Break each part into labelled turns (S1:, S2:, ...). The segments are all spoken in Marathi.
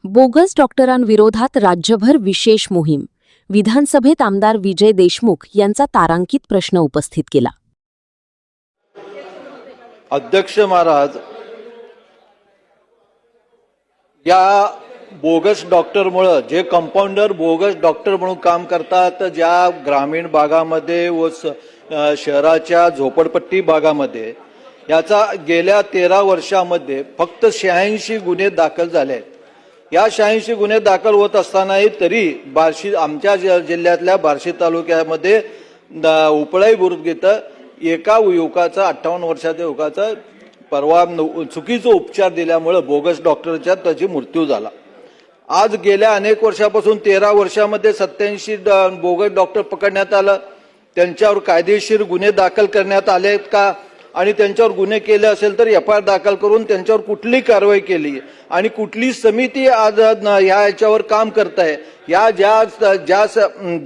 S1: बोगस डॉक्टरांविरोधात राज्यभर विशेष मोहीम. विधानसभेत आमदार विजय देशमुख यांचा तारांकित प्रश्न उपस्थित केला.
S2: अध्यक्ष महाराज, या बोगस डॉक्टरमुळे जे कंपाऊंडर बोगस डॉक्टर म्हणून काम करतात, ज्या ग्रामीण भागामध्ये व शहराच्या झोपडपट्टी भागामध्ये याचा गेल्या 13 वर्षामध्ये फक्त 86 गुन्हे दाखल झाले आहेत. या 86 गुन्हे दाखल होत असतानाही तरी बार्शी, आमच्या जिल्ह्यातल्या बार्शी तालुक्यामध्ये उपळाई बुरुज इथं एका युवकाचा 58 वर्षाच्या युवकाचा परवा चुकीचा उपचार दिल्यामुळे बोगस डॉक्टरच्या त्याची मृत्यू झाला. आज गेल्या अनेक वर्षापासून 13 वर्षामध्ये 87 बोगस डॉक्टर पकडण्यात आलं. त्यांच्यावर कायदेशीर गुन्हे दाखल करण्यात आले आहेत का, आणि त्यांच्यावर गुन्हे केले असेल तर FIR दाखल करून त्यांच्यावर कुठली कारवाई केली आणि कुठली समिती आज याच्यावर काम करत आहे. या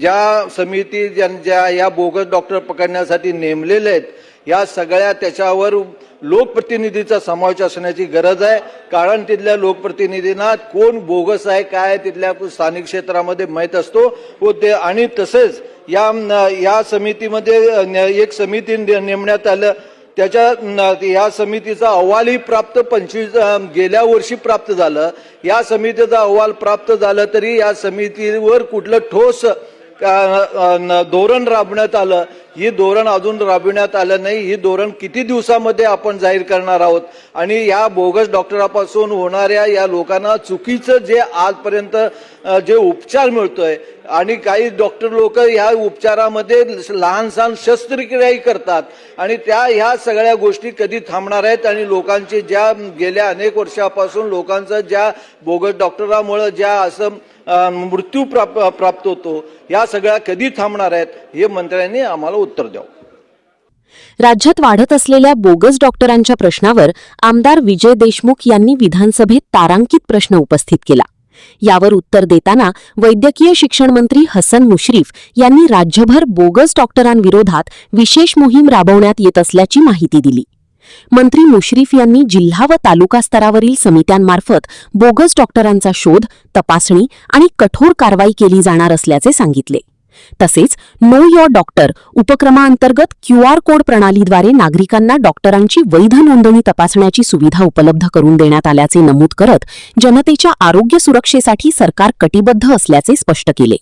S2: ज्या समिती ज्या या बोगस डॉक्टर पकडण्यासाठी नेमलेले आहेत, या सगळ्या त्याच्यावर लोकप्रतिनिधीचा समावेश असण्याची गरज आहे. कारण तिथल्या लोकप्रतिनिधींना कोण बोगस आहे काय तिथल्या स्थानिक क्षेत्रामध्ये माहीत असतो व ते, आणि तसेच या समितीमध्ये एक समिती नेमण्यात आलं. या समितीचा अहवालही प्राप्त गेल्या वर्षी प्राप्त झालं. या समितीचा अहवाल प्राप्त झाला तरी या समितीवर कुठलं ठोस धोरण राबवण्यात आलं, ही धोरण अजून राबविण्यात आलं नाही. ही धोरण किती दिवसामध्ये आपण जाहीर करणार आहोत. आणि या बोगस डॉक्टरापासून होणाऱ्या या लोकांना चुकीचं जे आजपर्यंत जे उपचार मिळतोय, आणि काही डॉक्टर लोक या उपचारामध्ये लहान सहान शस्त्रक्रियाही करतात, आणि ह्या सगळ्या गोष्टी कधी थांबणार आहेत. आणि लोकांचे ज्या गेल्या अनेक वर्षापासून लोकांचं ज्या बोगस डॉक्टरामुळे ज्या असं मृत्यू प्राप्त होतो, या सगळ्या कधी थांबणार आहेत हे मंत्र्यांनी आम्हाला उत्तर द्यावं.
S1: राज्यात वाढत असलेल्या बोगस डॉक्टरांच्या प्रश्नावर आमदार विजय देशमुख यांनी विधानसभेत तारांकित प्रश्न उपस्थित केला. यावर उत्तर देताना वैद्यकीय शिक्षण मंत्री हसन मुश्रीफ यांनी राज्यभर बोगस डॉक्टरांविरोधात विशेष मोहीम राबवण्यात येत असल्याची माहिती दिली. मंत्री मुश्रीफ यांनी जिल्हा व तालुका स्तरावरील समित्यांमार्फत बोगस डॉक्टरांचा शोध, तपासणी आणि कठोर कारवाई केली जाणार असल्याचे सांगितले. तसेच नो युअर डॉक्टर उपक्रमाअंतर्गत QR कोड प्रणालीद्वारे नागरिकांना डॉक्टरांची वैध नोंदणी तपासण्याची सुविधा उपलब्ध करून देण्यात आल्याचे नमूद करत जनतेच्या आरोग्य सुरक्षेसाठी सरकार कटिबद्ध असल्याचे स्पष्ट केले.